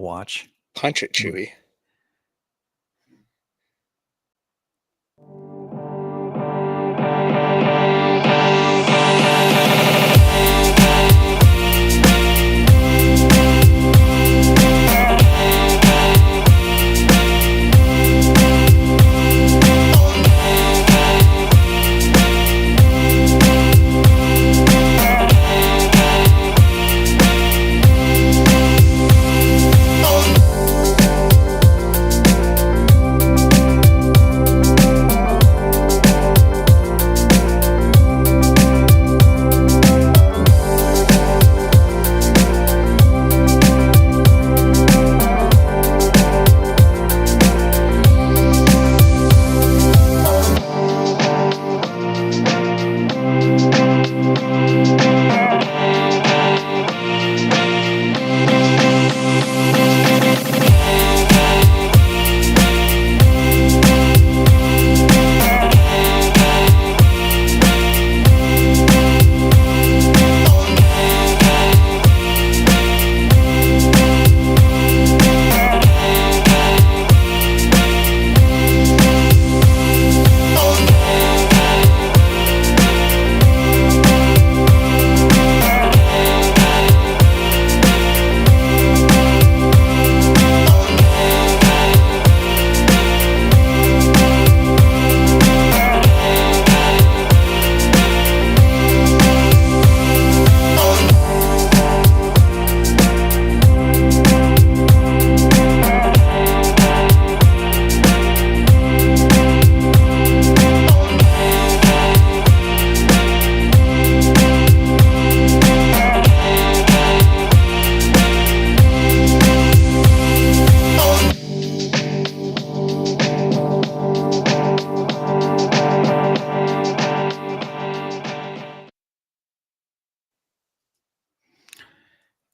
watch. Punch it, Chewy.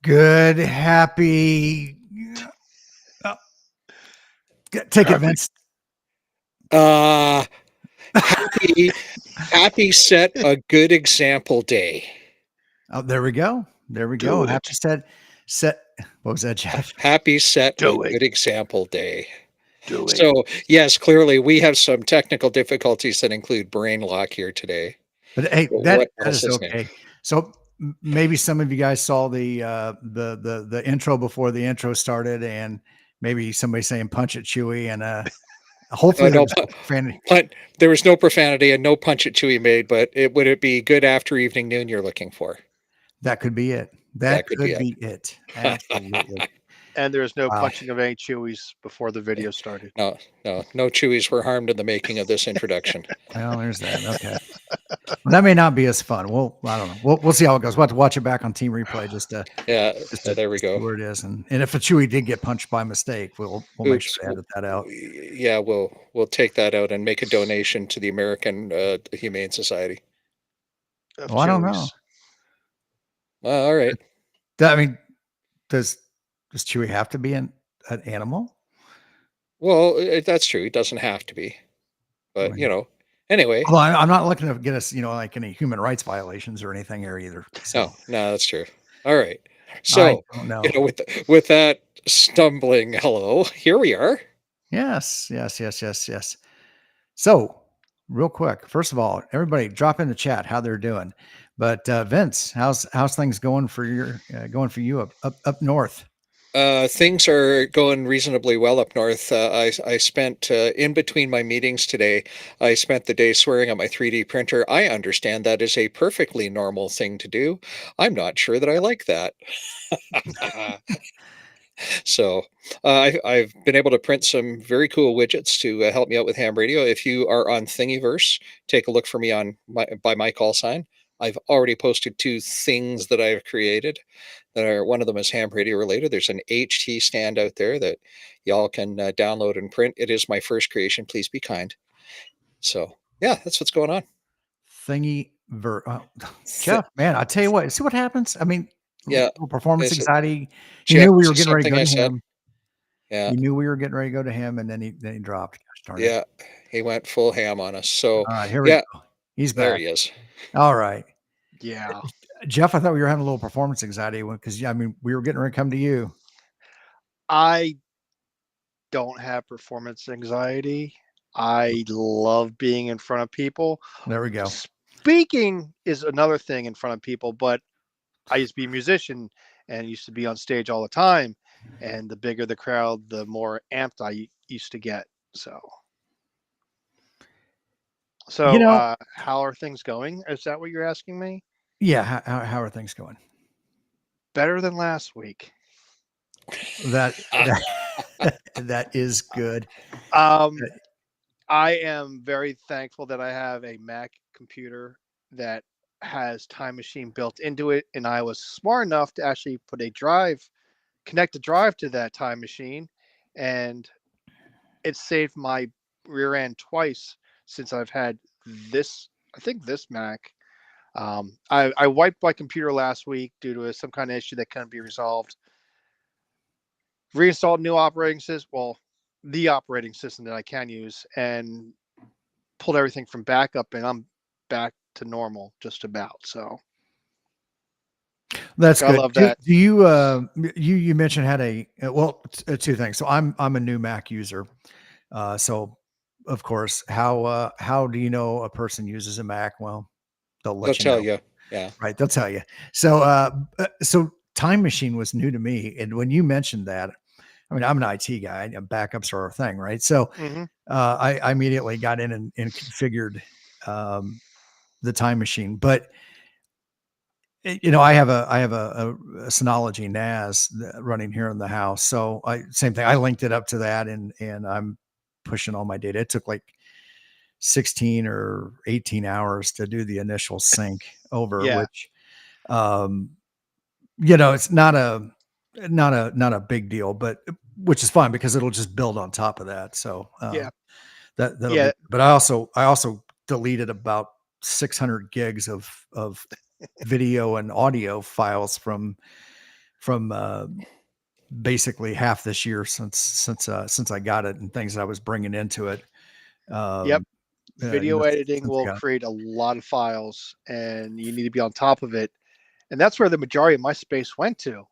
Good, happy. Take it, Vince. Happy set a good example day. Oh, there we go. There we go. Happy set. What was that, Jeff? Happy set a good example day. So, yes, clearly we have some technical difficulties that include brain lock here today. But hey, that is okay. New? So maybe some of you guys saw the intro before the intro started, and maybe somebody saying "punch it, Chewy," and hopefully there was no profanity. But there was no profanity and no punch it, Chewy made. But would it be good after evening noon you're looking for? That could be it. That could be it. Absolutely. And there's no punching of any Chewies before the video started. No Chewies were harmed in the making of this introduction. Well, there's that. Okay. Well, that may not be as fun. I don't know. We'll see how it goes. We'll have to watch it back on team replay just to there we go. Where it is, and if a Chewy did get punched by mistake, we'll make sure to edit that out. Yeah, we'll take that out and make a donation to the American Humane Society. Well, I don't know. All right. I mean, does Chewy have to be an animal? Well, that's true. It doesn't have to be, but anyway. Well, I'm not looking to get us, like any human rights violations or anything here either. So. No, that's true. All right. So, with that stumbling hello, here we are. Yes. So, real quick, first of all, everybody drop in the chat how they're doing. But Vince, how's things going for you up north? Things are going reasonably well up north. I spent in between my meetings today, I spent the day swearing at my 3D printer. I understand that is a perfectly normal thing to do. I'm not sure that I like that. So I've been able to print some very cool widgets to help me out with ham radio. If you are on Thingiverse, take a look for me by my call sign. I've already posted 2 things that I've created that are, one of them is ham radio related. There's an HT stand out there that y'all can download and print. It is my first creation. Please be kind. So yeah, that's what's going on. Jeff, man, I tell you what, see what happens. I mean, performance anxiety. You knew we were getting ready to go to him. Yeah, you knew we were getting ready to go to him, and then he dropped. Yeah, he went full ham on us. So here we go. He's back. There he is. All right. Yeah. Jeff, I thought we were having a little performance anxiety because we were getting ready to come to you. I don't have performance anxiety. I love being in front of people. There we go. Speaking is another thing in front of people, but I used to be a musician and used to be on stage all the time. And the bigger the crowd, the more amped I used to get. So, You know, how are things going? Is that what you're asking me? yeah. How are things going? Better than last week. That that is good. Um, I am very thankful that I have a Mac computer that has Time Machine built into it, and I was smart enough to actually put a drive, connect a drive to that Time Machine, and it saved my rear end twice since I've had this. I think this Mac. I wiped my computer last week due to some kind of issue that couldn't be resolved. Reinstalled new operating system. Well, the operating system that I can use, and pulled everything from backup, and I'm back to normal just about. So That's I good. love that. Do you you mentioned had well, two things. So I'm a new Mac user. So of course, how do you know a person uses a Mac? Well, they'll They'll let you tell know. you. Yeah. Right, they'll tell you. So so Time Machine was new to me, and when you mentioned that, I mean, I'm an IT guy, and backups are a thing, right? So Mm-hmm. I immediately got in and configured um, the Time Machine, but you know, I have a Synology NAS running here in the house. So same thing. I linked it up to that, and I'm pushing all my data. It took like 16 or 18 hours to do the initial sync over, Yeah. which um, you know, it's not a big deal, but which is fine because it'll just build on top of that. So Yeah. that'll be. Yeah. But I also deleted about 600 gigs of video and audio files from basically half this year since I got it, and things that I was bringing into it. Yep. Um, you Video know, editing since I will got it. create a lot of files, and you need to be on top of it. And that's where the majority of my space went to.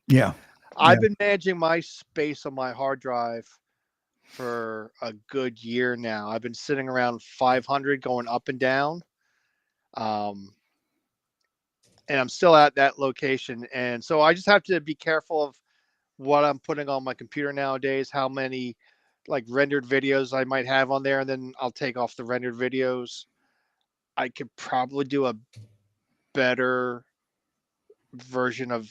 Yeah, yeah, I've been managing my space on my hard drive for a good year now. I've been sitting around 500 going up and down. Um, and I'm still at that location. And so I just have to be careful of what I'm putting on my computer nowadays, how many like rendered videos I might have on there, and then I'll take off the rendered videos. I could probably do a better version of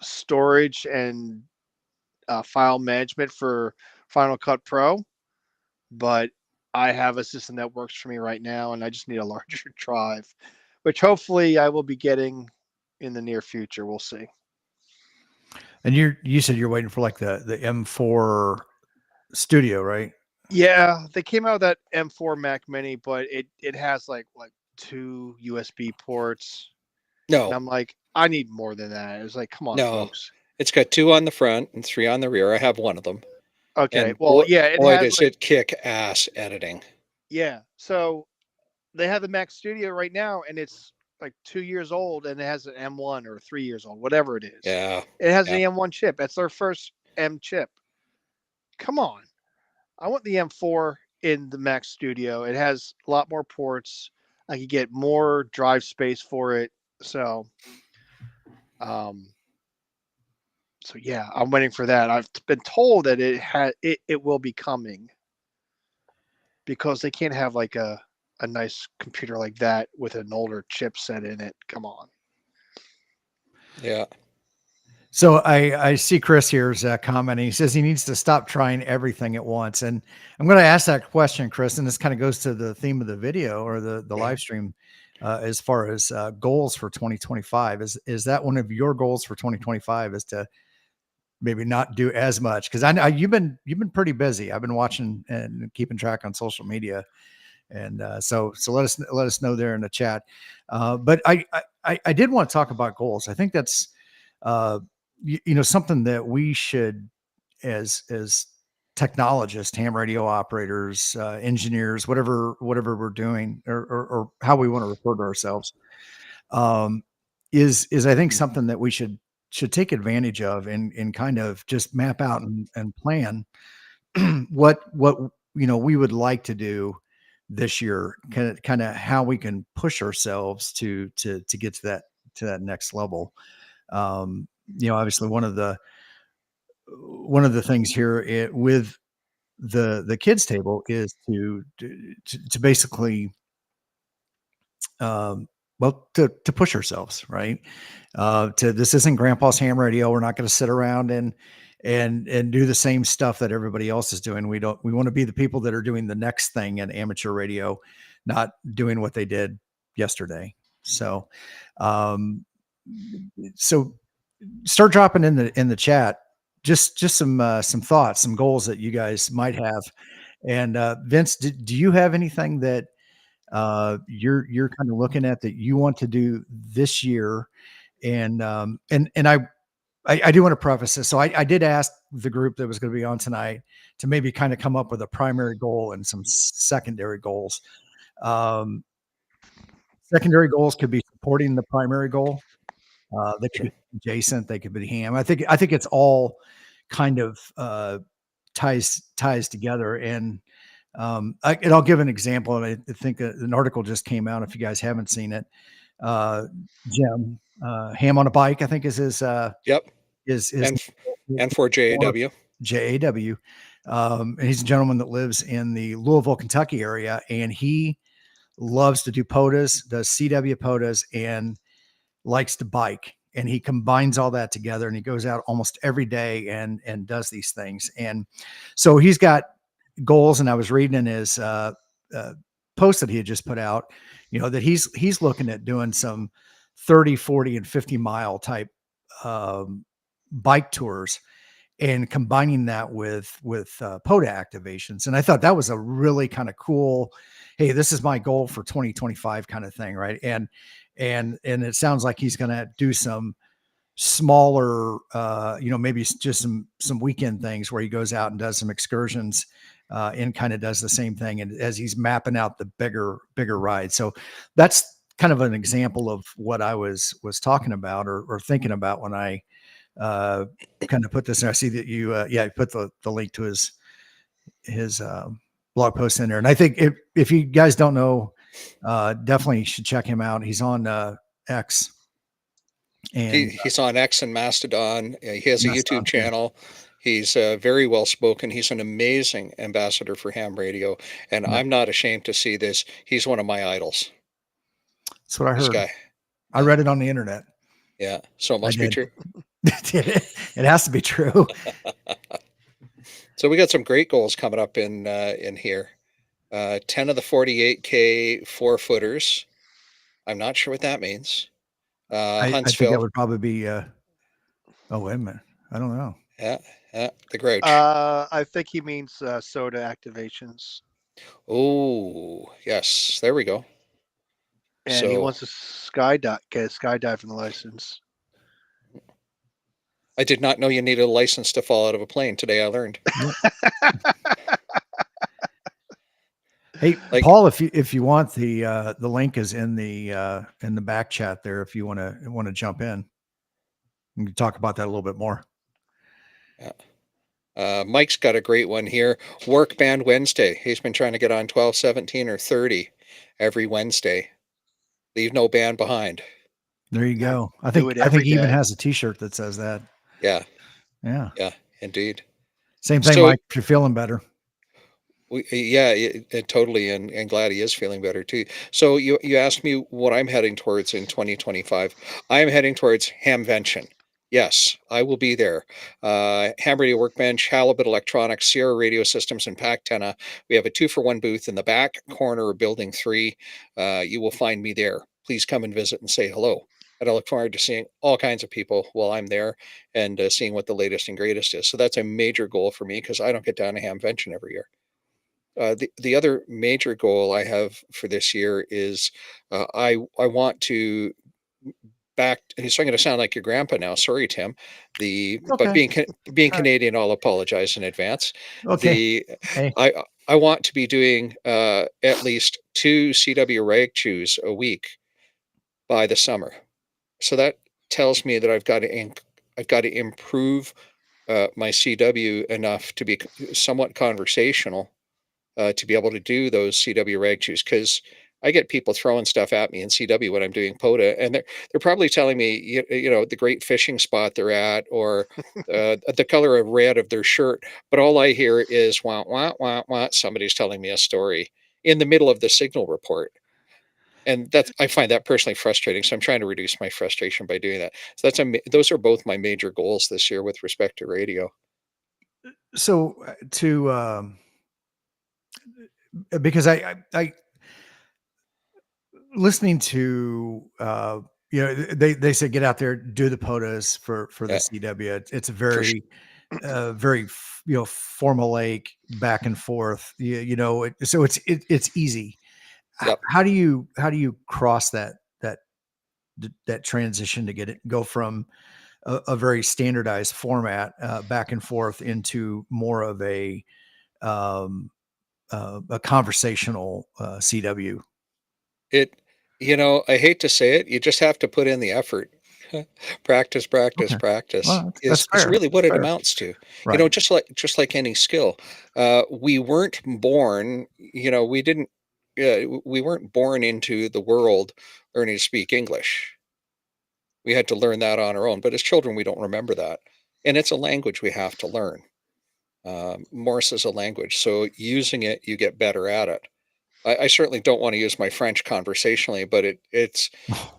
storage and file management for Final Cut Pro, but I have a system that works for me right now, and I just need a larger drive, which hopefully I will be getting in the near future. We'll see. and you said you're waiting for like the M4 Studio, right? Yeah, they came out with that M4 Mac Mini, but it has like two USB ports, and No, I'm like, I need more than that. It's like, come on, no. folks. It's got 2 on the front and 3 on the rear. I have one of them. Okay, And well, yeah, it boy, has does like it kick ass editing. yeah. So they have the Mac Studio right now, and it's like 2 years old, and it has an M1 or 3 years old, whatever it is. Yeah. It has Yeah. the M1 chip. That's their first M chip. Come on, I want the M4 in the Mac Studio. It has a lot more ports. I could get more drive space for it. So, um, so yeah, I'm waiting for that. I've been told that it will be coming because they can't have like a nice computer like that with an older chipset in it. Come on. Yeah. So I see Chris here's commenting. He says he needs to stop trying everything at once. And I'm going to ask that question, Chris, and this kind of goes to the theme of the video or the live stream as far as goals for 2025. Is that one of your goals for 2025 is to maybe not do as much? Because I know you've been pretty busy. I've been watching and keeping track on social media. And so let us know there in the chat. But I did want to talk about goals. I think that's uh, you know, something that we should, as technologists, ham radio operators, engineers, whatever we're doing, or how we want to refer to ourselves, um, is I think something that we should should take advantage of and kind of just map out and plan what we would like to do this year, kind of how we can push ourselves to get to that next level. Obviously one of the things here with the kids table is to basically um, well, to push ourselves, right? To This isn't Grandpa's ham radio. We're not going to sit around and do the same stuff that everybody else is doing. We want to be the people that are doing the next thing in amateur radio, not doing what they did yesterday. So, so start dropping in the chat just some thoughts, some goals that you guys might have. And Vince, do you have anything that you're kind of looking at that you want to do this year? And I do want to preface this. So I did ask the group that was going to be on tonight to maybe kind of come up with a primary goal and some secondary goals. Um, Secondary goals could be supporting the primary goal. They could Sure. be adjacent. They could be ham. I think it's all kind of ties together. And I'll give an example. I think an article just came out. If you guys haven't seen it, Jim Ham on a Bike, I think is Yep. his And for JAW. JAW. And he's a gentleman that lives in the Louisville, Kentucky area, and he loves to do POTAs, does CW POTAs, and likes to bike. And he combines all that together, and he goes out almost every day and does these things. And so he's got goals. And I was reading in his post that he had just put out, that he's looking at doing some 30, 40, and 50-mile type bike tours and combining that with POTA activations. And I thought that was a really kind of cool, hey, this is my goal for 2025 kind of thing, right? And it sounds like he's going to do some smaller, maybe just some weekend things where he goes out and does some excursions and kind of does the same thing, and as he's mapping out the bigger ride. So that's kind of an example of what I was talking about or thinking about when I kind of put this in. I see that you put the link to his blog post in there. And I think if you guys don't know, definitely should check him out. He's on X. And He's on X and Mastodon. He has a YouTube yeah. channel. He's very well spoken. He's an amazing ambassador for ham radio, and Yeah. I'm not ashamed to see this. He's one of my idols. That's what I This heard. guy. I read it on the internet. Yeah, so it must be true. It has to be true. So we got some great goals coming up in here. 10 of the 48K 4-footers. I'm not sure what that means. I think that Huntsville. would probably be. Oh, wait a minute. I don't know. Yeah, the Grouch. I think he means SOTA activations. Oh, yes. There we go. And he wants to get a skydiving license. I did not know you needed a license to fall out of a plane. Today I learned. Hey, Paul, if you want, the link is in the back chat there. If you want to jump in, we can talk about that a little bit more. Yeah. Mike's got a great one here. Work band Wednesday. He's been trying to get on 12, 17, or 30 every Wednesday. Leave no band behind. There you go. I think he even has a T-shirt that says that. Yeah. Yeah. Yeah. Indeed. Same thing, Mike. If you're feeling better. Totally, and glad he is feeling better too. So you asked me what I'm heading towards in 2025. I am heading towards Hamvention. Yes, I will be there. Ham Radio Workbench, Halibut Electronics, Sierra Radio Systems, and Pactena. We have a 2-for-1 booth in the back corner of Building 3. You will find me there. Please come and visit and say hello. And I look forward to seeing all kinds of people while I'm there and seeing what the latest and greatest is. So that's a major goal for me because I don't get down to Hamvention every year. The other major goal I have for this year is I want to back. So I'm going to sound like your grandpa now. Sorry, Tim. But being Canadian, I'll apologize in advance. Okay. I want to be doing at least 2 CW rag chews a week by the summer. So that tells me that I've got to I've got to improve my CW enough to be somewhat conversational to be able to do those CW rag chews, because I get people throwing stuff at me in CW when I'm doing POTA, and they're probably telling me the great fishing spot they're at, or the color of red of their shirt, but all I hear is wah wah wah wah. Somebody's telling me a story in the middle of the signal report. And that's, I find that personally frustrating. So I'm trying to reduce my frustration by doing that. So those are both my major goals this year with respect to radio. So to because I listening to they say get out there, do the POTUS for the Yeah, CW. It's a for sure. very formulaic back and forth. So it's easy. Yep. How do you cross that transition to go from a very standardized format back and forth into more of um, a conversational CW? It, I hate to say it, you just have to put in the effort. Practice, practice, Okay, practice well, is that's fair. really what That's it fair. amounts to. Right. Just like any skill. We weren't born, we didn't we weren't born into the world learning to speak English. We had to learn that on our own, but as children we don't remember that. And it's a language we have to learn. Morse is a language, so using it, you get better at it. I certainly don't want to use my French conversationally, but it's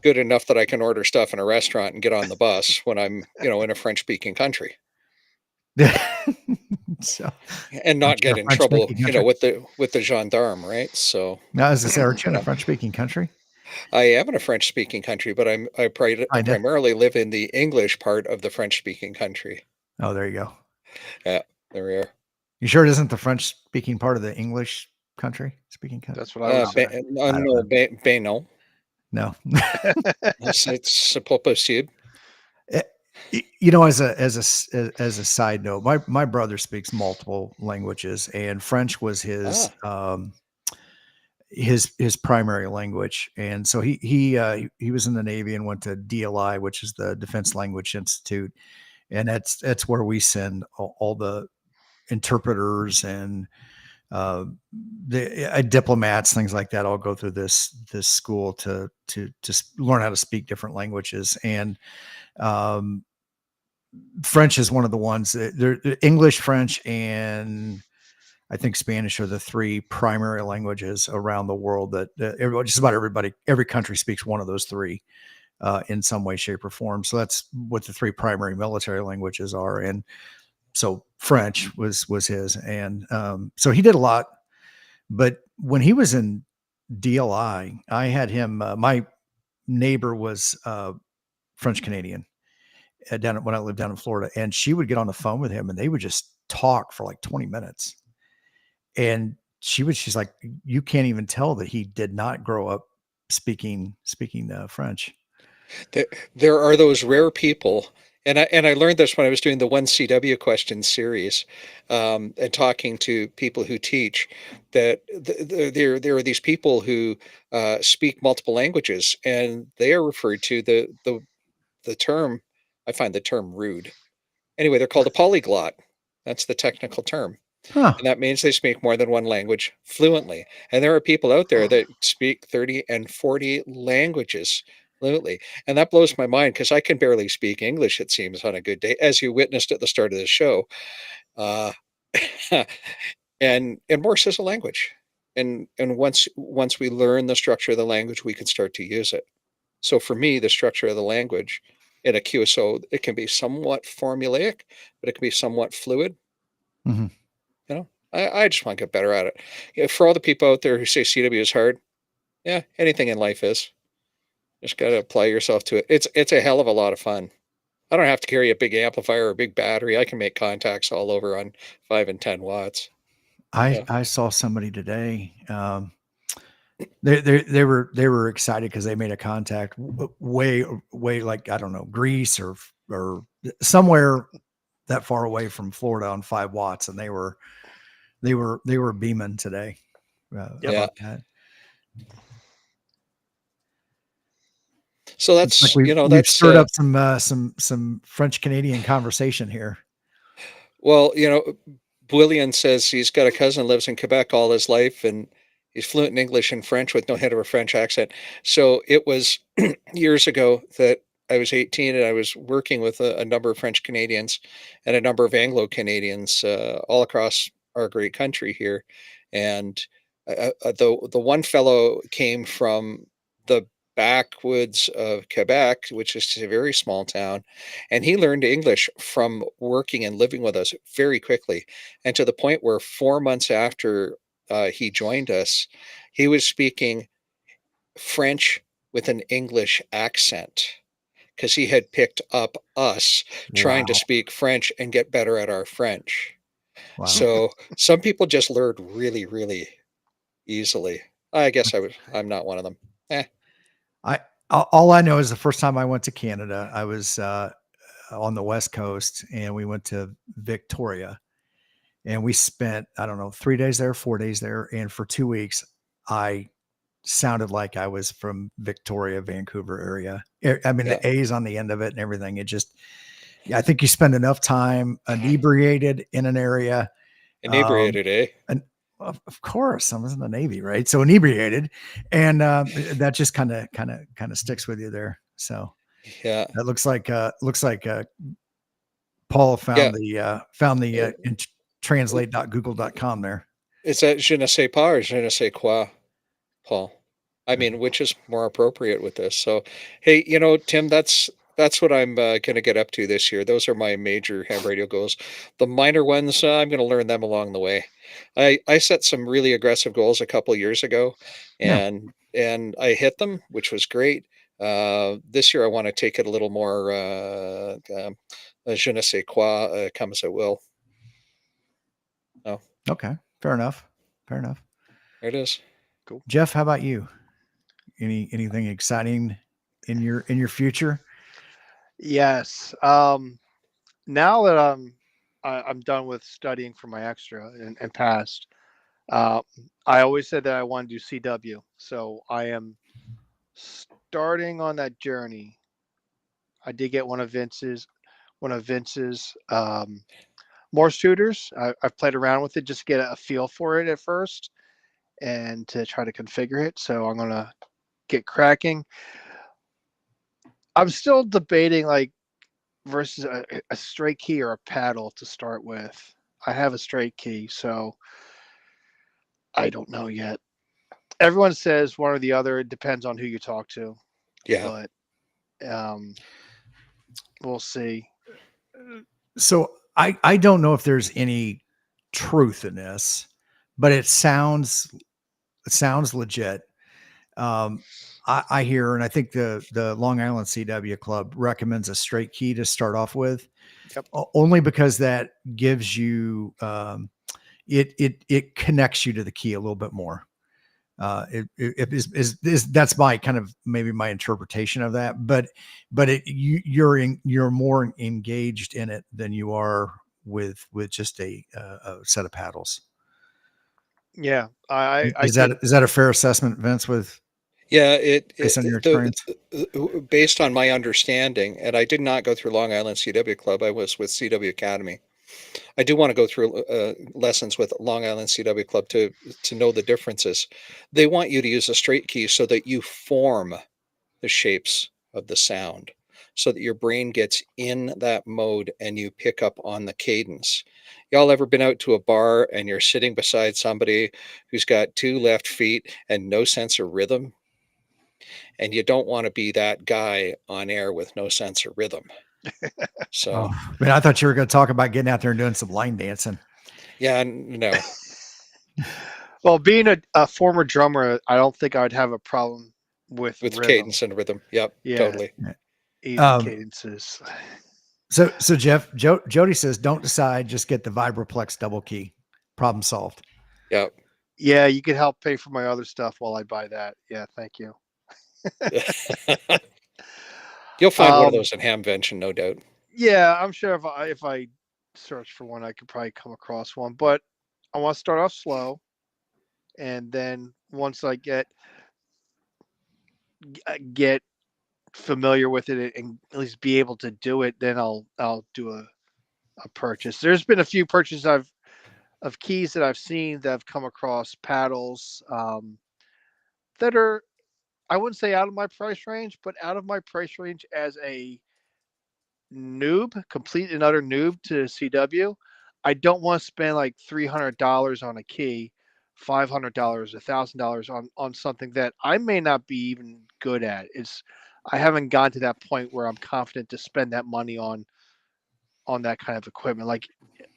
good enough that I can order stuff in a restaurant and get on the bus when I'm, in a French speaking country So, and aren't not you in get a in trouble, French-speaking country? with the gendarme, right? So, Now, as I say, aren't you you in a know, French-speaking country? I am in a French speaking country, but Kinda. primarily live in the English part of the French speaking country. Oh, there you go. Yeah, there we are. You sure it isn't the French-speaking part of the English country speaking country? That's what I would say. I don't No, know. non. No. C'est pas possible. Eh, as a side note, my brother speaks multiple languages, and French was Ah, his primary language, and so he was in the Navy and went to DLI, which is the Defense Language Institute, and that's where we send all the interpreters and the diplomats, things like that, all go through this school to learn how to speak different languages. And um, French is one of the ones that English, French, and I think Spanish are the three primary languages around the world that everybody, just about everybody, every country speaks one of those three in some way, shape, or form. So that's what the three primary military languages are. And so French was his, and so he did a lot. But when he was in DLI, I had him. My neighbor was French Canadian when I lived down in Florida, and she would get on the phone with him, and they would just talk for like 20 minutes. And she's like, you can't even tell that he did not grow up speaking French. there, there are those rare people, and I learned this when I was doing the one CW question series, and talking to people who teach, that there are these people who speak multiple languages, and they are referred to the term. I find the term rude. Anyway, they're called a polyglot. That's the technical term. Huh. And that means they speak more than one language fluently. And there are people out there that speak 30 and 40 languages fluently. And that blows my mind, because I can barely speak English, it seems, on a good day, as you witnessed at the start of the show. Uh, and Morse is a language. And once we learn the structure of the language, we can start to use it. So for me, the structure of the language in a QSO, it can be somewhat formulaic, but it can be somewhat fluid. Mhm. I just want to get better at it. For all the people out there who say CW is hard, yeah, anything in life is. Just got to apply yourself to it. It's a hell of a lot of fun. I don't have to carry a big amplifier or a big battery. I can make contacts all over on 5 and 10 watts. I Yeah, I saw somebody today. They were excited because they made a contact way, like, I don't know, Greece or somewhere that far away from Florida on 5 watts, and they were beaming today Yep. yeah. about that. So Looks like that's, we've that's, stirred up some French Canadian conversation here. well, William says he's got a cousin who lives in Quebec all his life, and he's fluent in English and French with no hint of a French accent. So it was years ago that I was 18 and I was working with a number of French Canadians and a number of Anglo Canadians all across our great country here. And the one fellow came from the backwoods of Quebec, which is a very small town, and he learned English from working and living with us very quickly, and to the point where 4 months after he joined us, he was speaking French with an English accent because he had picked up us trying to Wow. speak French and get better at our French. Wow. So some people just learn really, really easily. I guess I'm not one of them. Eh, I all I know is the first time I went to Canada, I was on the West Coast, and we went to Victoria, and we spent, I don't know, 3 days there, 4 days there, and for 2 weeks, I sounded like I was from Victoria, Vancouver area. I mean, yeah, the A's on the end of it and everything. It just, yeah, I think you spend enough time inebriated in an area. Um, inebriated, eh? and of course, I was in the Navy, right? So inebriated, and that just kind of sticks with you there. So Yeah, that looks like Paul yeah. found the Uh, translate.google.com there. Is that je ne sais pas or je ne sais quoi, Paul? I Yeah. mean, which is more appropriate with this? So, hey, Tim, that's what I'm going to get up to this year. Those are my major ham radio goals. The minor ones, I'm going to learn them along the way. I set some really aggressive goals a couple years ago, Yeah. and I hit them, which was great. This year, I want to take it a little more je ne sais quoi, come as it will. Oh, Okay. Fair enough. Fair enough. there it is. Cool. Jeff, how about you? Anything exciting in your future? Yes. Now that I'm done with studying for my extra and passed, uh, I always said that I want to do CW, so I am starting on that journey. I did get one of Vince's Morse tutors. I've played around with it just to get a feel for it at first and to try to configure it. So I'm gonna get cracking. I'm still debating like versus a straight key or a paddle to start with. I have a straight key, so I don't know yet. Everyone says one or the other. It depends on who you talk to, Yeah. but um, we'll see. So I don't know if there's any truth in this, but it sounds legit. Um, I hear, and I think the Long Island CW Club recommends a straight key to start off with, Yep. only because that gives you it connects you to the key a little bit more. It is that's my kind of maybe my interpretation of that, but you're more engaged in it than you are with just a set of paddles. Yeah, I Is could. that a fair assessment, Vince? With Yeah, based on your experience? based on my understanding, and I did not go through Long Island CW Club. I was with CW Academy. I do want to go through lessons with Long Island CW Club to know the differences. They want you to use a straight key so that you form the shapes of the sound, so that your brain gets in that mode and you pick up on the cadence. Y'all ever been out to a bar and you're sitting beside somebody who's got two left feet and no sense of rhythm? And you don't want to be that guy on air with no sense of rhythm. Oh So, man, I thought you were going to talk about getting out there and doing some line dancing. yeah, no, Well, being a former drummer, I don't think I would have a problem with with rhythm. cadence and rhythm. Yep, Yeah, totally. easy Um, cadences. so Jeff, Jody says, don't decide, just get the Vibraplex double key. Problem solved. Yep. Yeah, you could help pay for my other stuff while I buy that. Yeah, thank you. You'll find one of Um, those in Hamvention, no doubt. yeah, I'm sure if I search for one, I could probably come across one. But I want to start off slow, and then once I get familiar with it and at least be able to do it, then I'll do a purchase. There's been a few purchases of keys that I've seen that have come across paddles that are, I wouldn't say out of my price range, but out of my price range as a noob, complete and utter noob to CW. I don't want to spend like $300 on a key, $500, $1,000 on something that I may not be even good at. I haven't gotten to that point where I'm confident to spend that money on that kind of equipment. Like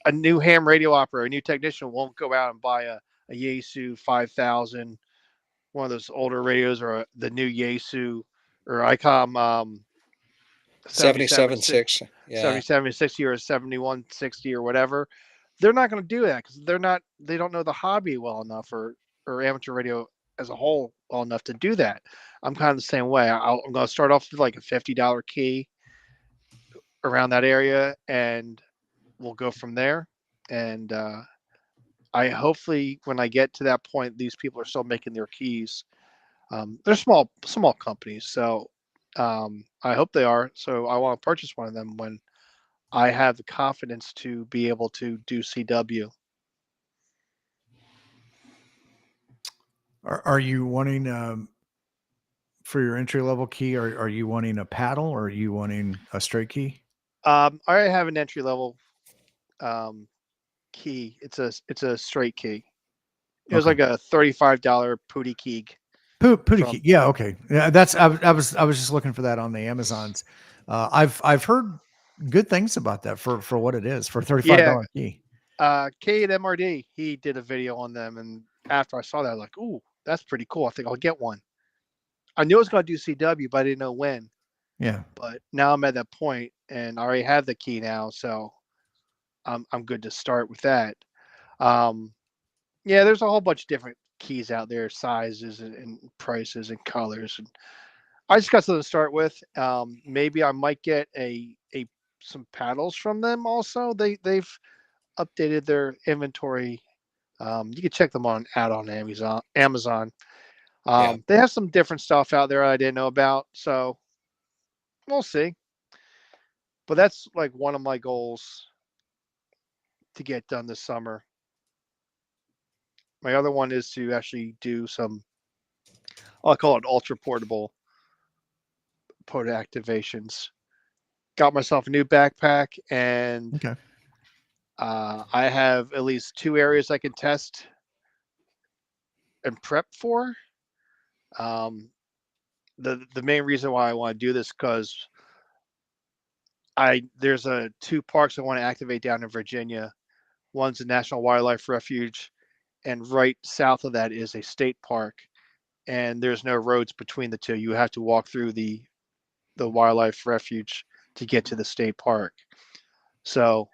a new ham radio operator, a new technician won't go out and buy a Yaesu 5000, one of those older radios, or the new Yaesu or ICOM 77 77.6. Yeah. 7760 or 7160 or whatever. They're not going to do that because they don't know the hobby well enough, or amateur radio as a whole well enough to do that. I'm kind of the same way. I'm going to start off with like a $50 key around that area, and we'll go from there. And I hopefully, when I get to that point, these people are still making their keys. They're small companies, so I hope they are. So I want to purchase one of them when I have the confidence to be able to do CW. Are you wanting for your entry level key? Are you wanting a paddle or are you wanting a straight key? I already have an entry level key. It's a straight key. It was Okay. like a $35 Pooty key. Pooty key. Yeah. Okay. Yeah. I was just looking for that on the Amazons. I've heard good things about that for what it is for Yeah. $35 key. K at MRD, he did a video on them, and after I saw that, I was like, "Ooh, that's pretty cool. I think I'll get one." I knew I was going to do CW, but I didn't know when. Yeah. But now I'm at that point, and I already have the key now, so I'm good to start with that. Um, yeah, there's a whole bunch of different keys out there, sizes and prices and colors, and I just got something to start with. Maybe I might get a some paddles from them also. They've updated their inventory. You can check them out on Amazon. Yeah. They have some different stuff out there I didn't know about, so we'll see. But that's like one of my goals to get done this summer. My other one is to actually do some, I'll call it ultra portable POTA activations. Got myself a new backpack, and Okay. I have at least 2 areas I can test and prep for. Um, the main reason why I want to do this because there's 2 parks I want to activate down in Virginia. One's a National Wildlife Refuge, and right south of that is a state park. And there's no roads between the two. You have to walk through the wildlife refuge to get to the state park. So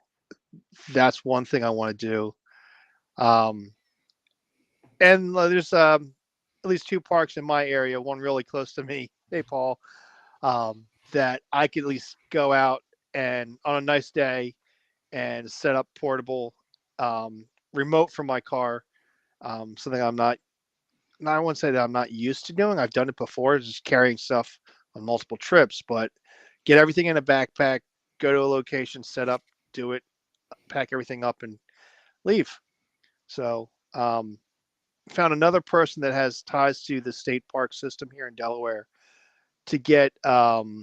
that's one thing I want to do. And there's at least 2 parks in my area, one really close to me. Hey, Paul, that I could at least go out and on a nice day and set up portable remote from my car. Something I wouldn't say that I'm not used to doing. I've done it before, just carrying stuff on multiple trips, but get everything in a backpack, go to a location, set up, do it, pack everything up, and leave. So, found another person that has ties to the state park system here in Delaware to get over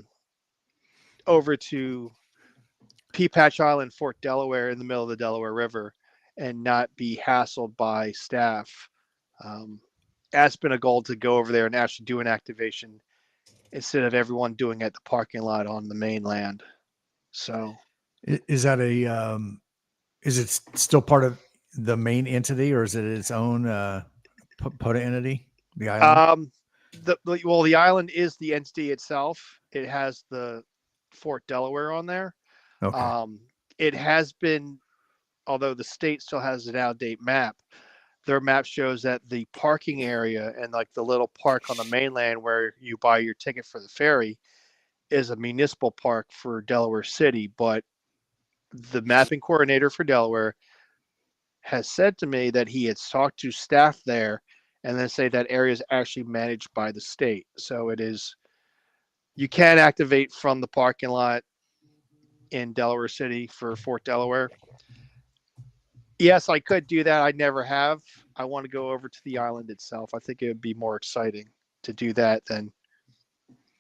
to Peapatch Island, Fort Delaware, in the middle of the Delaware River, and not be hassled by staff. That's been a goal to go over there and actually do an activation instead of everyone doing it at the parking lot on the mainland. So, Is that is it still part of the main entity or is it its own POTA entity? The island? the island is the entity itself. It has the Fort Delaware on there. Okay. It has been, although the state still has an out-of-date map, their map shows that the parking area and like the little park on the mainland where you buy your ticket for the ferry is a municipal park for Delaware City. But the mapping coordinator for Delaware has said to me that he had talked to staff there and then say that area is actually managed by the state. So it is You can activate from the parking lot in Delaware City for Fort Delaware. Yes, I could do that. I never have. I want to go over to the island itself. I think it would be more exciting to do that than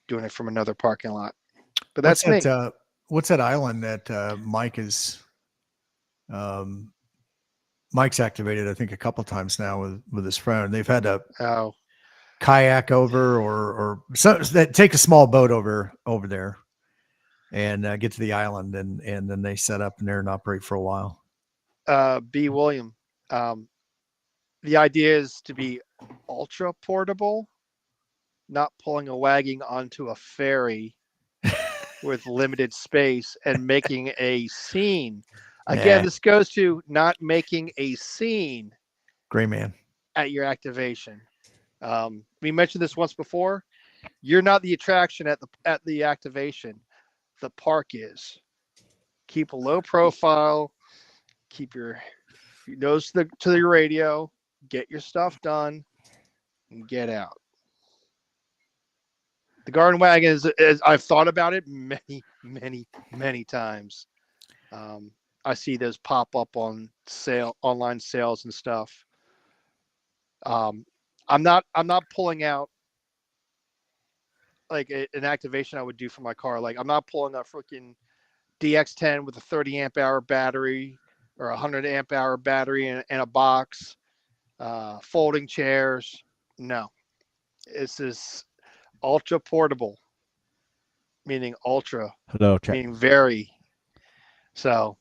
doing it from another parking lot. But that's me. What's that island that Mike's activated, I think, a couple times now with his friend. They've had to kayak over or so that take a small boat over there and get to the island, and then they set up in there and operate for a while. B. William. The idea is to be ultra portable, not pulling a wagon onto a ferry with limited space and making a scene. Again, this goes to not making a scene. Gray man. At your activation. We mentioned this once before. You're not the attraction at the activation. The park is. Keep a low profile. Keep your nose to the radio. Get your stuff done, and get out. The garden wagon is I've thought about it many times. I see those pop up on online sales and stuff. I'm not pulling out like an activation I would do for my car. Like I'm not pulling a freaking DX10 with a 30 amp hour battery or a 100 amp hour battery and a box, folding chairs. No, this is ultra portable, meaning ultra, meaning very. So,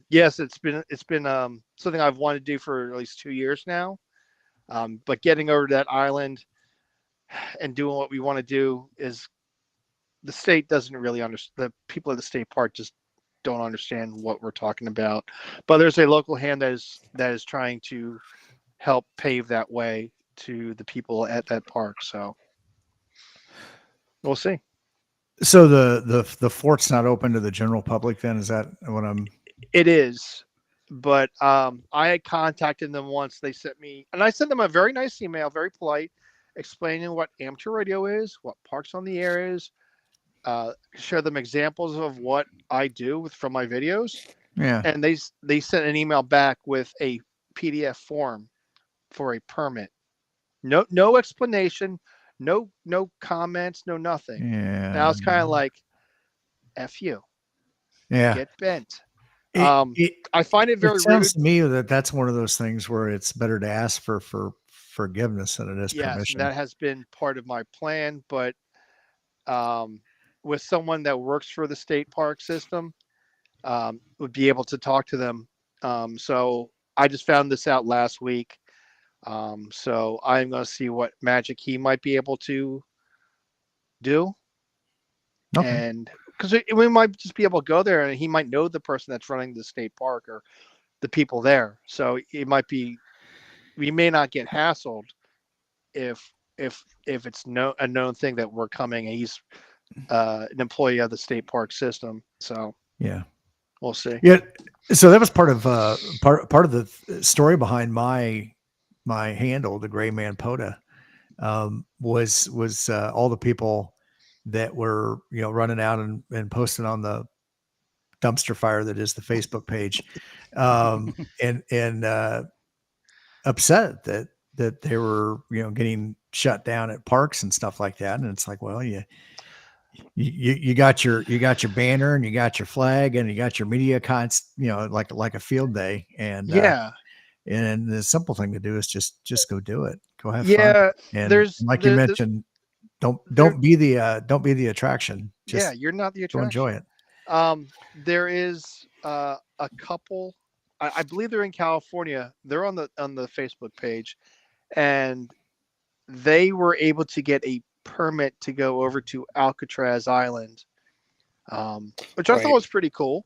yes, it's been something I've wanted to do for at least 2 years now. But getting over to that island and doing what we want to do is the state doesn't really understand. The people at the state park just don't understand what we're talking about. But there's a local hand that is trying to help pave that way to the people at that park. So we'll see. So the fort's not open to the general public then? Is that what I'm? It is. But I had contacted them once. They sent me, and I sent them a very nice email, very polite, explaining what amateur radio is, what Parks on the Air is, share them examples of what I do from my videos. Yeah. And they sent an email back with a PDF form for a permit. No explanation, no comments, no nothing. Yeah. And I was kind of like, F you. Yeah. Get bent. I find it very rude. It sounds to me that's one of those things where it's better to ask for forgiveness than it is permission. That has been part of my plan, but with someone that works for the state park system, would be able to talk to them. So I just found this out last week. So I'm going to see what magic he might be able to do. Okay. And because we might just be able to go there and he might know the person that's running the state park or the people there. So it might be, we may not get hassled if it's a known thing that we're coming and he's an employee of the state park system. So yeah, we'll see. Yeah. So that was part of the story behind my handle, the Gray Man POTA, was all the people that were, running out and posting on the dumpster fire that is the Facebook page, and upset that they were, getting shut down at parks and stuff like that. And it's like, well, you got your banner and you got your flag and you got your media like a field day. And and the simple thing to do is just go do it. Go have fun. And like you mentioned, don't be the attraction. Just you're not the attraction. Go enjoy it. There is a couple. I believe they're in California. They're on the Facebook page, and they were able to get a permit to go over to Alcatraz Island, which I thought was pretty cool.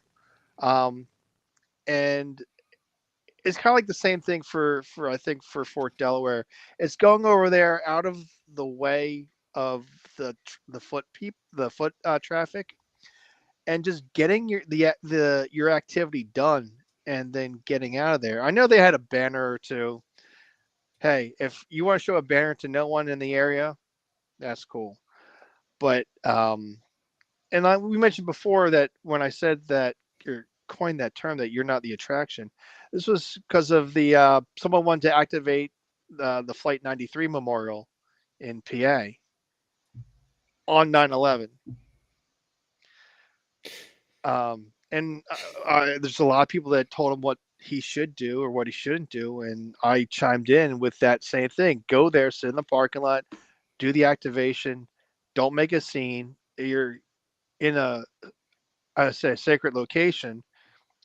And it's kind of like the same thing for I think for Fort Delaware. It's going over there out of the way of the foot traffic, and just getting your activity done, and then getting out of there. I know they had a banner or two. Hey, if you want to show a banner to no one in the area, that's cool. But we mentioned before that when I said that or coined that term that you're not the attraction, this was because of the someone wanted to activate the Flight 93 Memorial in PA on 9/11. And there's a lot of people that told him what he should do or what he shouldn't do, and I chimed in with that same thing. Go there, sit in the parking lot, do the activation, don't make a scene. You're in I say a sacred location.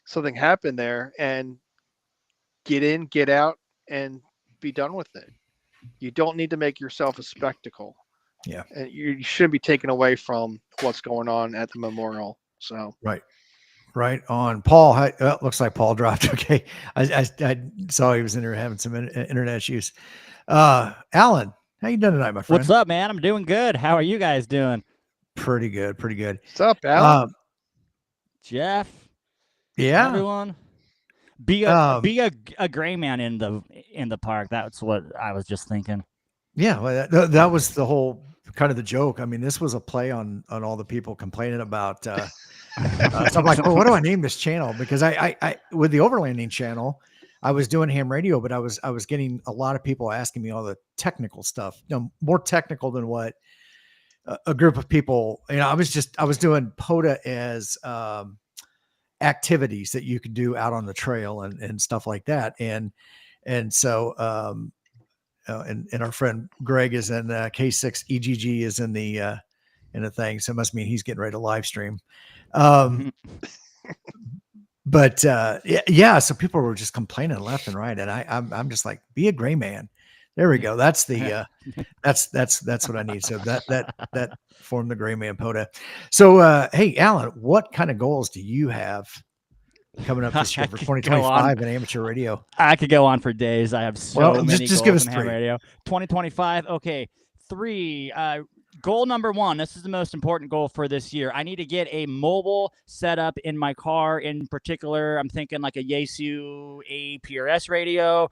Something happened there, and get in, get out, and be done with it. You don't need to make yourself a spectacle. Yeah. And you shouldn't be taken away from what's going on at the memorial. So Right on. Paul, looks like Paul dropped. Okay. I saw he was in there having some internet issues. Alan, how you doing tonight, my friend? What's up, man? I'm doing good. How are you guys doing? Pretty good. What's up, Alan? Jeff. Yeah. Everyone. Be a gray man in the park. That's what I was just thinking. Yeah, well, that was the whole kind of the joke. I mean, this was a play on all the people complaining about so I'm like, well, what do I name this channel? Because I with the overlanding channel, I was doing ham radio, but I was getting a lot of people asking me all the technical stuff, more technical than what a group of people, I was doing POTA as activities that you could do out on the trail and stuff like that. And so, and our friend Greg is in K6 EGG is in the thing. So it must mean he's getting ready to live stream. But yeah, so people were just complaining left and right. And I'm just like, be a gray man. There we go. That's the, that's what I need. So that formed the gray man POTA. So, hey, Alan, what kind of goals do you have coming up this year for 2025 in amateur radio? I could go on for days. I have so many just goals give us in three. ham radio. 2025. Okay. 3. Goal number 1. This is the most important goal for this year. I need to get a mobile setup in my car. In particular, I'm thinking like a Yaesu APRS radio.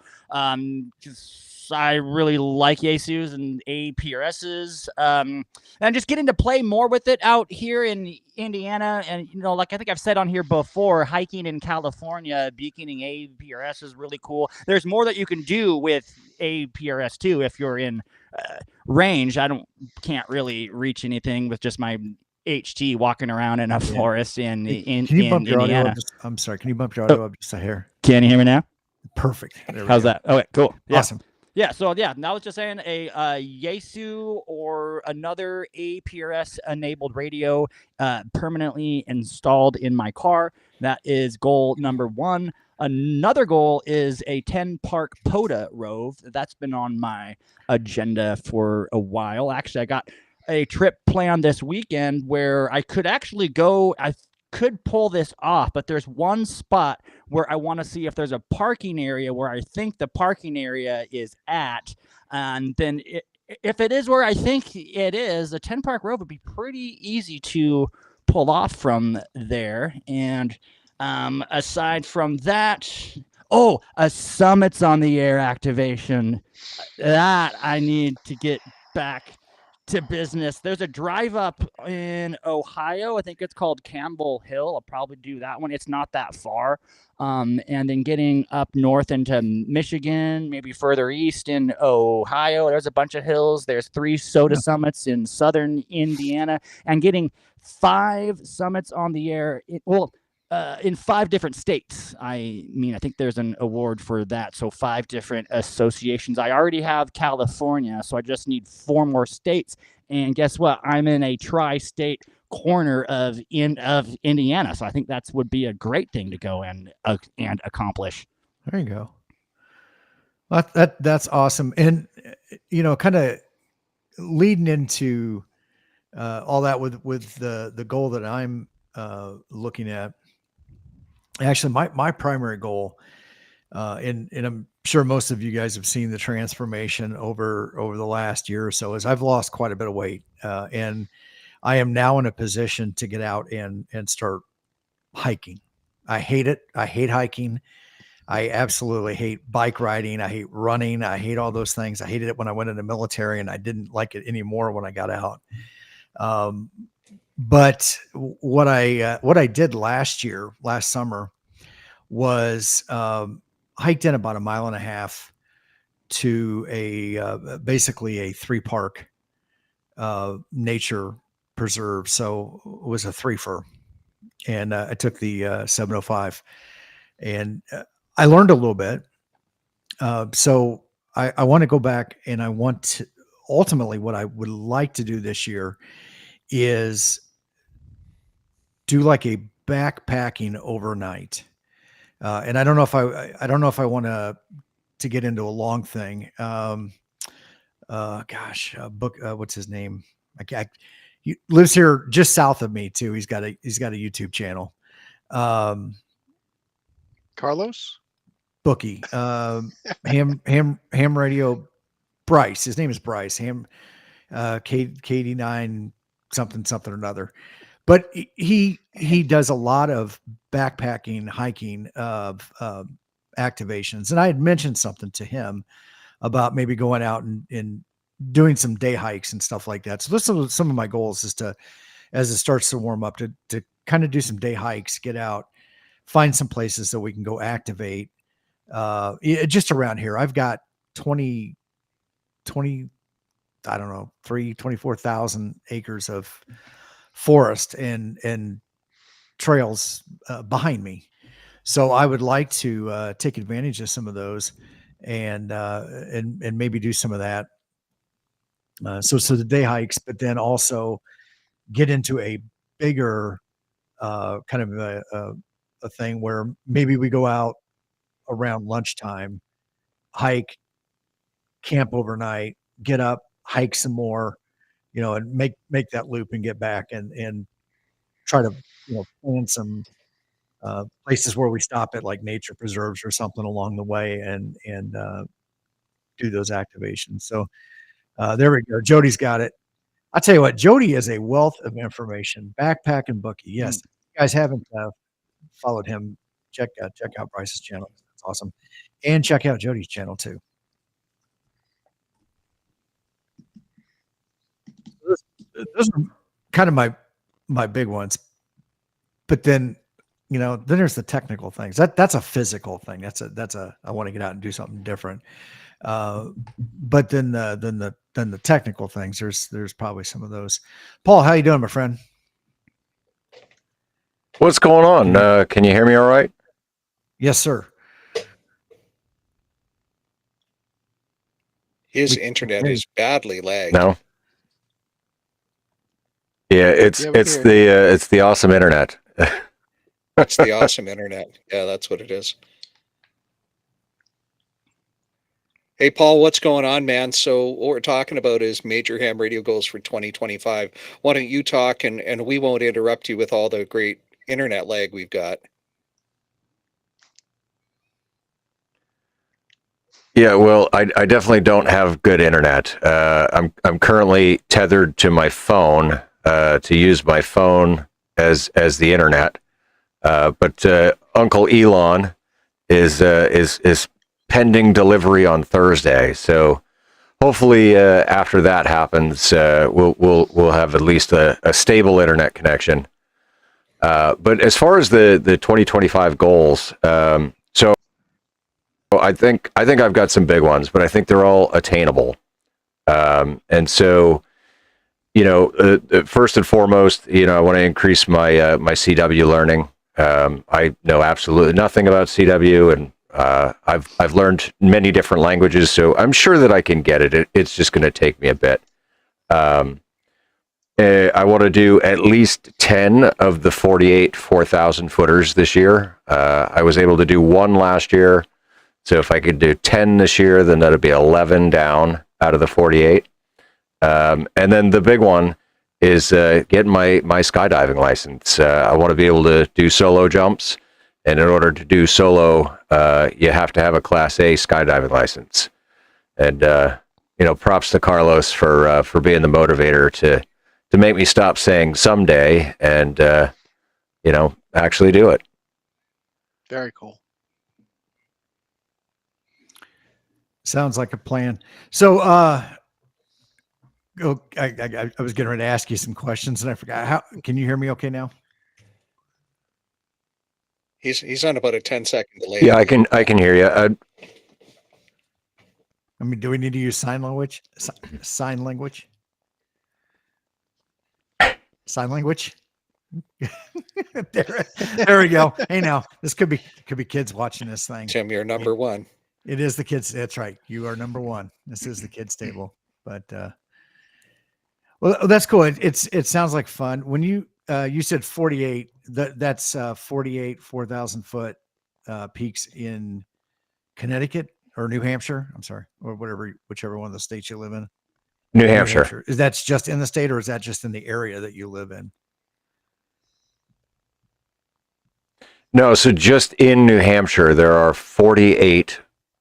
I really like Yaesus and APRSs, and just getting to play more with it out here in Indiana. And, like I think I've said on here before, hiking in California, beaconing APRS is really cool. There's more that you can do with APRS too. If you're in range, can't really reach anything with just my HT walking around in a forest in bump your Indiana. audio up I'm sorry. Can you bump your audio up just a hair? Can you hear me now? Perfect. How's that? Okay, cool. Yeah. Awesome. Yeah, so I was just saying a Yaesu or another APRS-enabled radio permanently installed in my car. That is goal number 1. Another goal is a 10-park POTA rove. That's been on my agenda for a while. Actually, I got a trip planned this weekend where I could actually go. I could pull this off, but there's one spot where I want to see if there's a parking area where I think the parking area is at. And then if it is where I think it is, the 10-park rove would be pretty easy to pull off from there. And aside from that, a Summits on the Air activation. That I need to get back to business. There's a drive up in Ohio. I think it's called Campbell Hill. I'll probably do that one. It's not that far. And then getting up north into Michigan, maybe further east in Ohio, there's a bunch of hills. There's 3 SOTA summits in southern Indiana, and getting 5 summits on the air. In 5 different states. I think there's an award for that. So 5 different associations. I already have California, so I just need 4 more states. And guess what? I'm in a tri-state corner of Indiana. So I think that would be a great thing to go and accomplish. There you go. Well, that's awesome. And, kind of leading into all that with the goal that I'm looking at. Actually, my primary goal, and I'm sure most of you guys have seen the transformation over the last year or so, is I've lost quite a bit of weight, and I am now in a position to get out and start hiking. I hate it. I hate hiking. I absolutely hate bike riding. I hate running. I hate all those things. I hated it when I went in the military, and I didn't like it anymore when I got out. But what I did last summer was hiked in about 1.5 miles to basically a 3-park nature preserve. So it was a 3-fer, and I took the 705, and I learned a little bit. So I want to go back, and I want to ultimately what I would like to do this year is do like a backpacking overnight. And I don't know if I want to get into a long thing. Book, what's his name? He lives here just south of me too. He's got a YouTube channel. Carlos? Bookie, ham radio, Bryce. His name is Bryce. KD9 something or another. But he does a lot of backpacking, hiking of activations. And I had mentioned something to him about maybe going out and doing some day hikes and stuff like that. So this is some of my goals is to, as it starts to warm up, to kind of do some day hikes, get out, find some places that we can go activate. Just around here, I've got 20, I don't know, 24,000 acres of forest and trails behind me. So I would like to take advantage of some of those and maybe do some of that. So the day hikes, but then also get into a bigger kind of a thing where maybe we go out around lunchtime, hike, camp overnight, get up, hike some more, and make that loop and get back and try to, plan some places where we stop at like nature preserves or something along the way and do those activations. So there we go. Jody's got it. I'll tell you what, Jody is a wealth of information. Backpack and Bookie. Yes. If you guys haven't followed him, check out Bryce's channel. That's awesome. And check out Jody's channel too. Those are kind of my big ones. But then, then there's the technical things. That's a physical thing. That's a I want to get out and do something different. But then the technical things, there's probably some of those. Paul, how you doing, my friend? What's going on? Can you hear me all right? Yes, sir. His internet is badly lagged. No. Yeah, it's the awesome internet. It's the awesome internet. Yeah, that's what it is. Hey, Paul, what's going on, man? So what we're talking about is Major Ham Radio goals for 2025. Why don't you talk and we won't interrupt you with all the great internet lag we've got. Yeah, well, I definitely don't have good internet. I'm currently tethered to my phone to use my phone as the internet. But Uncle Elon is pending delivery on Thursday, so hopefully after that happens, we'll have at least a stable internet connection. But as far as the 2025 goals, so I think I've got some big ones, but I think they're all attainable. And so, first and foremost, I want to increase my CW learning. I know absolutely nothing about CW, and I've learned many different languages, so I'm sure that I can get it. It's just going to take me a bit. I want to do at least 10 of the 48 4,000 footers this year. I was able to do one last year. So if I could do 10 this year, then that'd be 11 down out of the 48. And then the big one is getting my skydiving license. I want to be able to do solo jumps. And in order to do solo, you have to have a Class A skydiving license. And, props to Carlos for being the motivator to make me stop saying someday and, actually do it. Very cool. Sounds like a plan. So oh, I was getting ready to ask you some questions and I forgot. How can you hear me okay now? He's on about a 10-second delay. Yeah, I can hear you. I mean, do we need to use sign language? Sign language? Sign language? there we go. Hey, now this could be kids watching this thing. Tim, you're number one. It is the kids. That's right. You are number one. This is the kids table. But well, that's cool. It sounds like fun. When you said 48, that's 48 4,000 foot peaks in Connecticut or New Hampshire. I'm sorry, or whichever one of the states you live in. New Hampshire. Is that just in the state, or is that just in the area that you live in? No, so just in New Hampshire, there are 48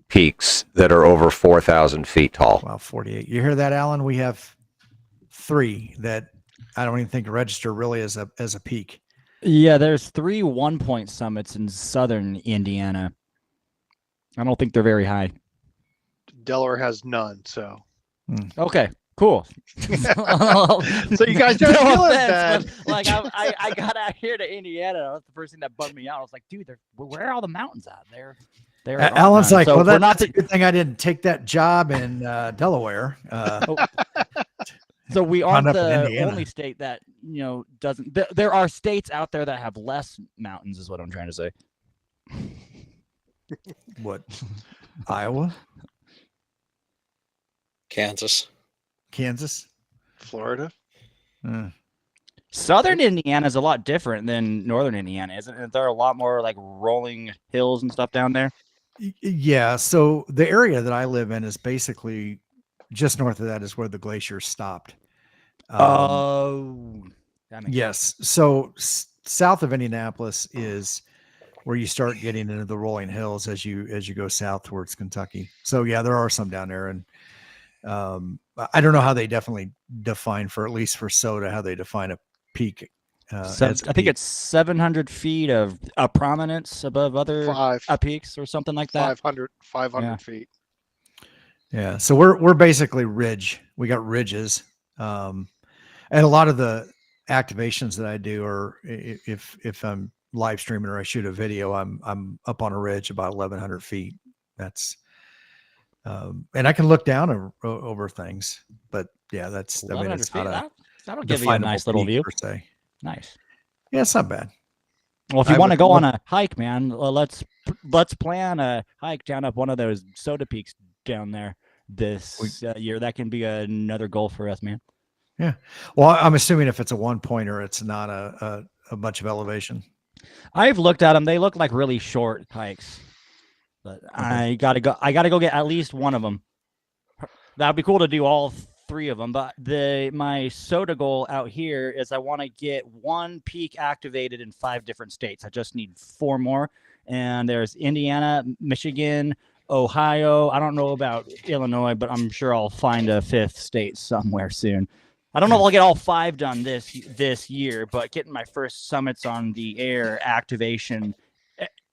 peaks that are over 4,000 feet tall. Wow, 48. You hear that, Alan? We have 3 that I don't even think register really as a peak. Yeah, there's 3 1-point summits in southern Indiana. I don't think they're very high. Delaware has none, so. Okay, cool. So you guys don't feel as bad. Like I got out here to Indiana. That was the first thing that bugged me out. I was like, dude, where are all the mountains at? They're Alan's like, so well, that's a good thing I didn't take that job in Delaware. So we aren't the only state that doesn't. There are states out there that have less mountains, is what I'm trying to say. What? Iowa? Kansas? Florida? Southern Indiana is a lot different than northern Indiana, isn't it? There are a lot more like rolling hills and stuff down there. Yeah. So the area that I live in is basically just north of that is where the glacier stopped. That makes yes. So south of Indianapolis is where you start getting into the rolling hills as you go south towards Kentucky. So yeah, there are some down there, and I don't know how they definitely define at least for SOTA, how they define a peak. I think it's 700 feet of a prominence above other peaks or something like that. 500 feet. Yeah. So we're basically ridge. We got ridges. And a lot of the activations that I do are if I'm live streaming or I shoot a video, I'm up on a ridge about 1,100 feet. That's and I can look down over things, but yeah, it's not that'll give you a nice little view per se. Nice. Yeah, it's not bad. Well, if you want to go on a hike, man, let's plan a hike down up one of those SOTA peaks down there this year. That can be another goal for us, man. Yeah. Well, I'm assuming if it's a 1-pointer, it's not a bunch of elevation. I've looked at them. They look like really short hikes, but okay. I gotta go get at least one of them. That'd be cool to do all 3 of them. But my SOTA goal out here is I want to get 1 peak activated in 5 different states. I just need 4 more. And there's Indiana, Michigan, Ohio. I don't know about Illinois, but I'm sure I'll find a 5th state somewhere soon. I don't know if I'll get all 5 done this year, but getting my first summits on the air activation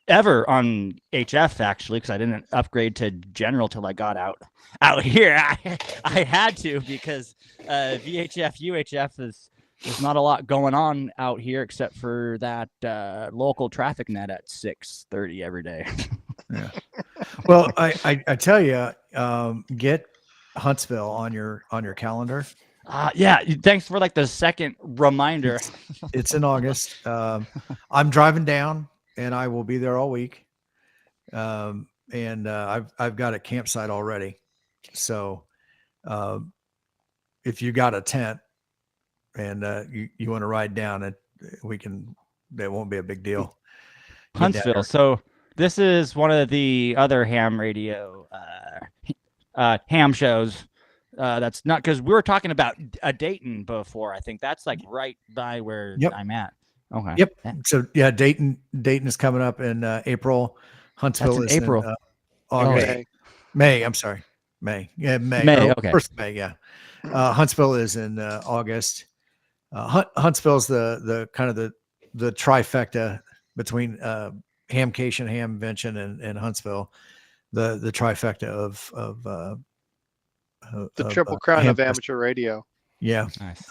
ever on HF, actually, because I didn't upgrade to general till I got out here. I had to, because VHF, UHF is not a lot going on out here except for that local traffic net at 6:30 every day. Yeah. Well, I tell you, get Huntsville on your calendar. Yeah, thanks for like the second reminder. It's in August. I'm driving down, and I will be there all week. And I've got a campsite already. So if you got a tent and you want to ride down, it won't be a big deal. Huntsville. So this is one of the other ham radio ham shows. That's not, because we were talking about a Dayton before. I think that's like right by where I'm at. Okay. Yep. So yeah, Dayton is coming up in April. Huntsville is April. In August. May. I'm sorry. May. Yeah, May. May. Okay. First May. Yeah. Huntsville is in August. Huntsville is the kind of the trifecta between Hamcation, Hamvention, and Huntsville. The trifecta of the triple crown of amateur radio. Yeah. Nice.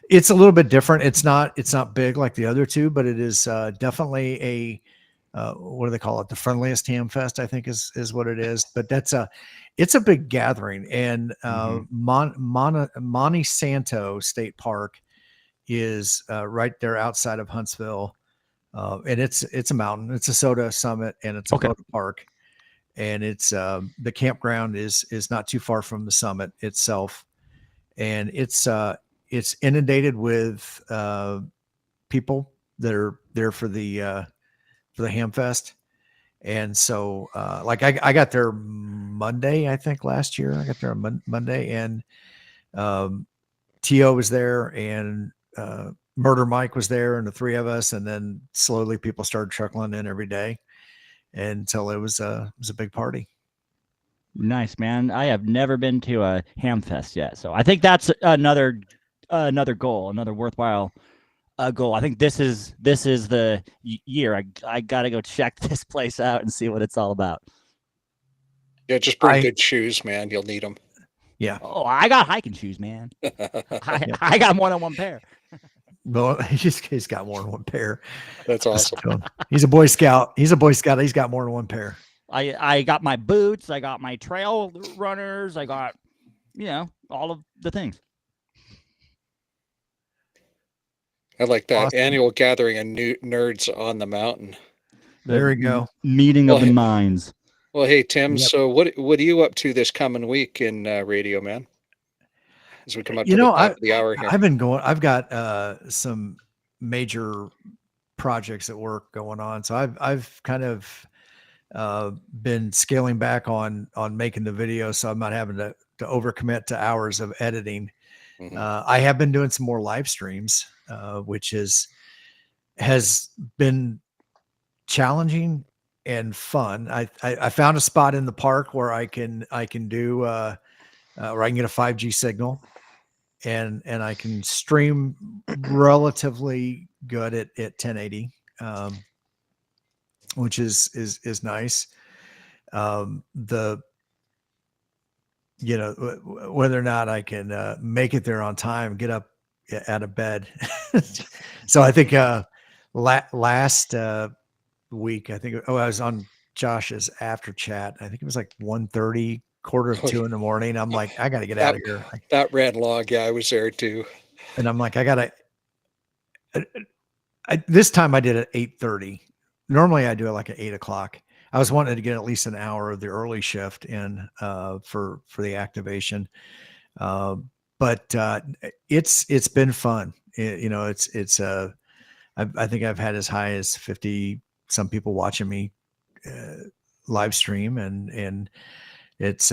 It's a little bit different. It's not big like the other two, but it is definitely a what do they call it? The friendliest ham fest, I think is what it is. But it's a big gathering. And Monte Santo State Park is right there outside of Huntsville. And it's a mountain. It's a SOTA summit, and it's a Okay. photo park. And it's the campground is not too far from the summit itself, and it's inundated with people that are there for the ham fest. And so like I got there Monday, I think last year I got there on Monday, and T.O. was there, and Murder Mike was there, and the three of us, and then slowly people started trickling in every day until it was a big party. Nice, man. I have never been to a ham fest yet, so I think that's another goal, another worthwhile goal. I think this is the year. I gotta go check this place out and see what it's all about. Yeah, just bring good shoes, man. You'll need them. Yeah. Oh, I got hiking shoes, man. I got more than one pair. Well, he's got more than one pair. That's awesome. He's a Boy Scout. He's got more than one pair. I got my boots. I got my trail runners. I got, all of the things. I like that annual gathering of nerds on the mountain. There we go. Meeting of the minds. Well, hey, Tim, so what are you up to this coming week in radio, man? As we come up to the top of the hour here. I've got some major projects at work going on. So I've kind of been scaling back on making the video, so I'm not having to overcommit to hours of editing. I have been doing some more live streams, which has been challenging and fun. I found a spot in the park where I can do where I can get a 5G signal, and I can stream relatively good at 1080, which is nice. Whether or not I can make it there on time, get up out of bed. So I think last week, I think I was on Josh's after chat. I think it was like 1:30, 1:45 in the morning. I'm like, I got to get out of here. That ran long. Yeah, I was there too. And I'm like, this time I did it at 8:30. Normally I do it like at 8:00. I was wanting to get at least an hour of the early shift in for the activation. But it's been fun. I think I've had as high as 50 some people watching me live stream, and it's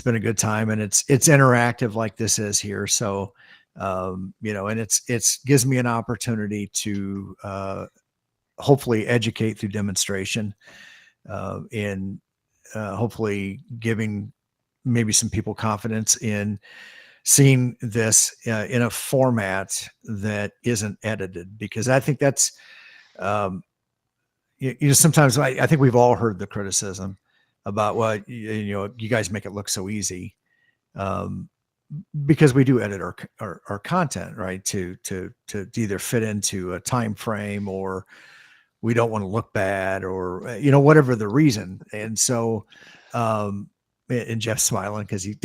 been a good time, and it's interactive like this is here. So and it's gives me an opportunity to hopefully educate through demonstration, and hopefully giving maybe some people confidence in seeing this in a format that isn't edited, because I think that's sometimes I think we've all heard the criticism about, well, you guys make it look so easy, because we do edit our content, right, to either fit into a time frame, or we don't want to look bad, or whatever the reason. And so and Jeff's smiling because he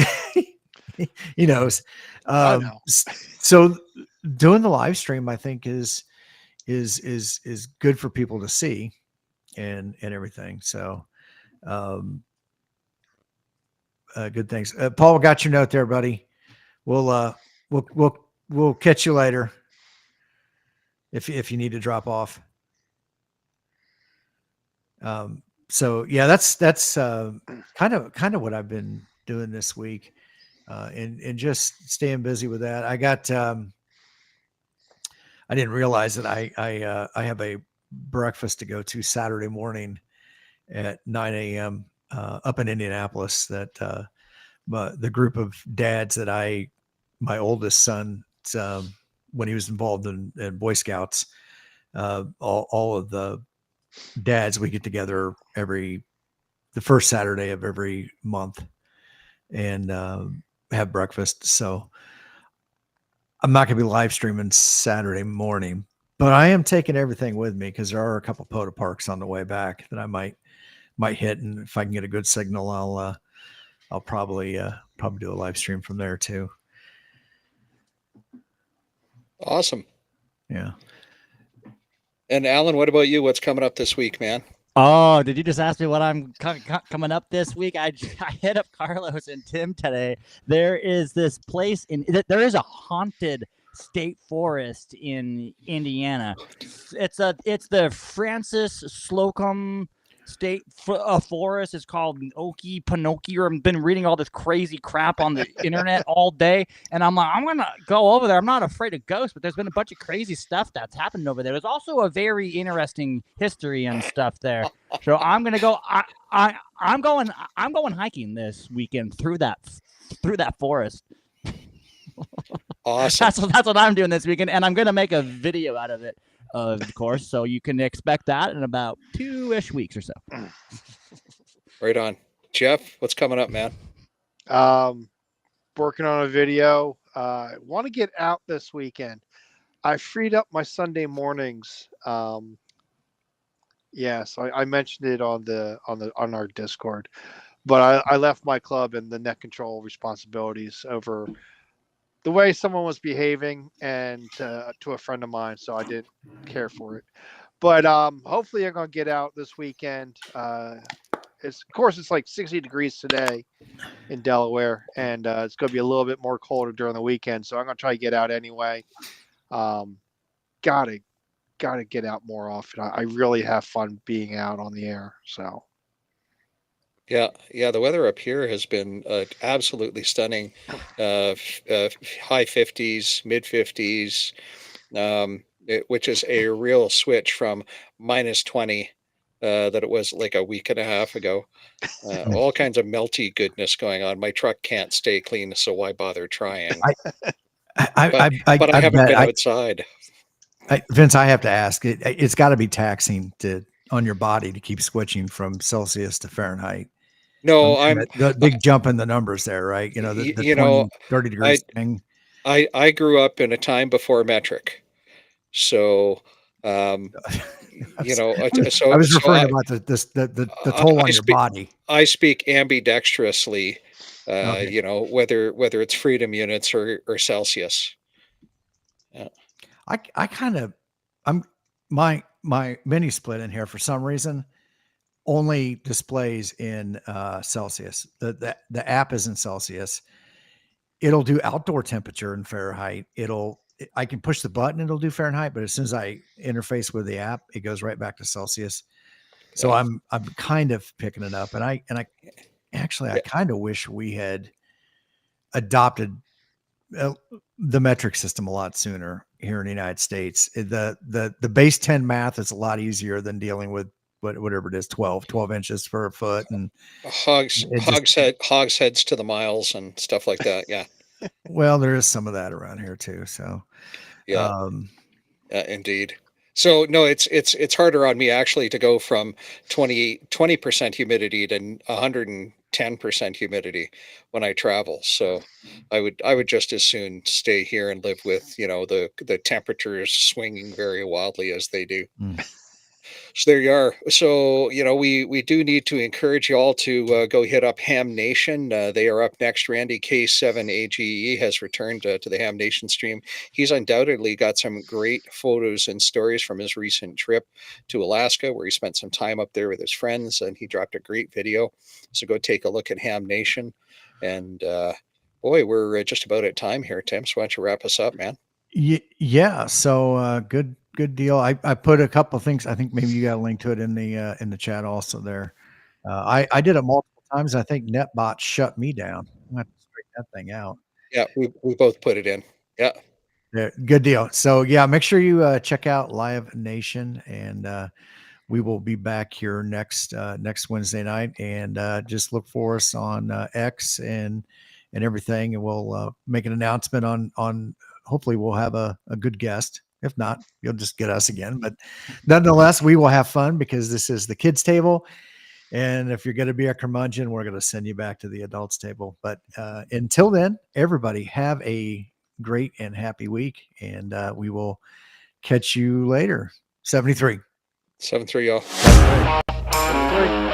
he knows. I know. So doing the live stream, I think, is good for people to see and everything. So good things. Paul, got your note there, buddy. We'll catch you later if you need to drop off. So yeah, that's kind of what I've been doing this week, and just staying busy with that. I got I didn't realize that I have a breakfast to go to Saturday morning at 9 a.m. Up in Indianapolis, that the group of dads that my oldest son, when he was involved in Boy Scouts, all of the dads, we get together the first Saturday of every month and have breakfast. So I'm not going to be live streaming Saturday morning, but I am taking everything with me because there are a couple POTA parks on the way back that I might hit, and if I can get a good signal, I'll probably do a live stream from there too. Awesome. Yeah. And Alan, what about you? What's coming up this week, man? Oh, did you just ask me what I'm coming up this week? I hit up Carlos and Tim today. There is this place there is a haunted state forest in Indiana. It's the Francis Slocum State Forest. It's called Okie Pinokie. I've been reading all this crazy crap on the internet all day, and I'm like, I'm gonna go over there. I'm not afraid of ghosts, but there's been a bunch of crazy stuff that's happened over there. There's also a very interesting history and stuff there. So I'm gonna go. I'm going hiking this weekend through that forest. Awesome. That's what I'm doing this weekend, and I'm gonna make a video out of it, of course. So you can expect that in about 2-ish weeks or so. Right on. Jeff, what's coming up, man? Working on a video. Want to get out this weekend. I freed up my Sunday mornings. Yes, I mentioned it on our Discord, but I left my club and the net control responsibilities over the way someone was behaving and to a friend of mine, so I didn't care for it. But hopefully I'm gonna get out this weekend. It's like 60 degrees today in Delaware, and it's gonna be a little bit more colder during the weekend. So I'm gonna try to get out anyway. Gotta get out more often. I really have fun being out on the air. So. Yeah, the weather up here has been absolutely stunning. High 50s, mid 50s, which is a real switch from minus 20 that it was like a week and a half ago. All kinds of melty goodness going on. My truck can't stay clean, so why bother trying? But I haven't been outside. Vince, I have to ask. It's got to be taxing on your body to keep switching from Celsius to Fahrenheit. No, the big jump in the numbers there, right? You know, the 20, 30 degrees thing. I grew up in a time before metric, so so I was referring about the toll on your body. I speak ambidextrously, okay. Whether it's freedom units or Celsius. Yeah. My mini split in here for some reason only displays in Celsius. The app is in Celsius. It'll do outdoor temperature in Fahrenheit. I can push the button, it'll do Fahrenheit, but as soon as I interface with the app, it goes right back to Celsius. So yeah. I'm kind of picking it up, and I kind of wish we had adopted the metric system a lot sooner here in the United States. The base 10 math is a lot easier than dealing with whatever it is, 12 inches for a foot, and hogsheads to the miles and stuff like that. Yeah. Well, there is some of that around here too. So yeah, indeed. So no, it's harder on me actually to go from 20% humidity to 110% humidity when I travel. So I would just as soon stay here and live with, the temperatures swinging very wildly as they do. So there you are. So, we do need to encourage you all to go hit up Ham Nation. They are up next. Randy K7AGE has returned to the Ham Nation stream. He's undoubtedly got some great photos and stories from his recent trip to Alaska, where he spent some time up there with his friends, and he dropped a great video. So go take a look at Ham Nation. And boy, we're just about at time here, Tim. So why don't you wrap us up, man? Yeah. So good deal. I put a couple of things. I think maybe you got a link to it in the chat also there. I did it multiple times. I think NetBot shut me down. I'm gonna have to straighten that thing out. Yeah, we both put it in. Yeah. Good deal. So yeah, make sure you check out Live Nation, and we will be back here next Wednesday night, and just look for us on X and everything, and we'll make an announcement on hopefully we'll have a good guest. If not, you'll just get us again. But nonetheless, we will have fun because this is the kids' table. And if you're going to be a curmudgeon, we're going to send you back to the adults' table. But until then, everybody have a great and happy week, and we will catch you later. 73. 7-3, y'all. 73.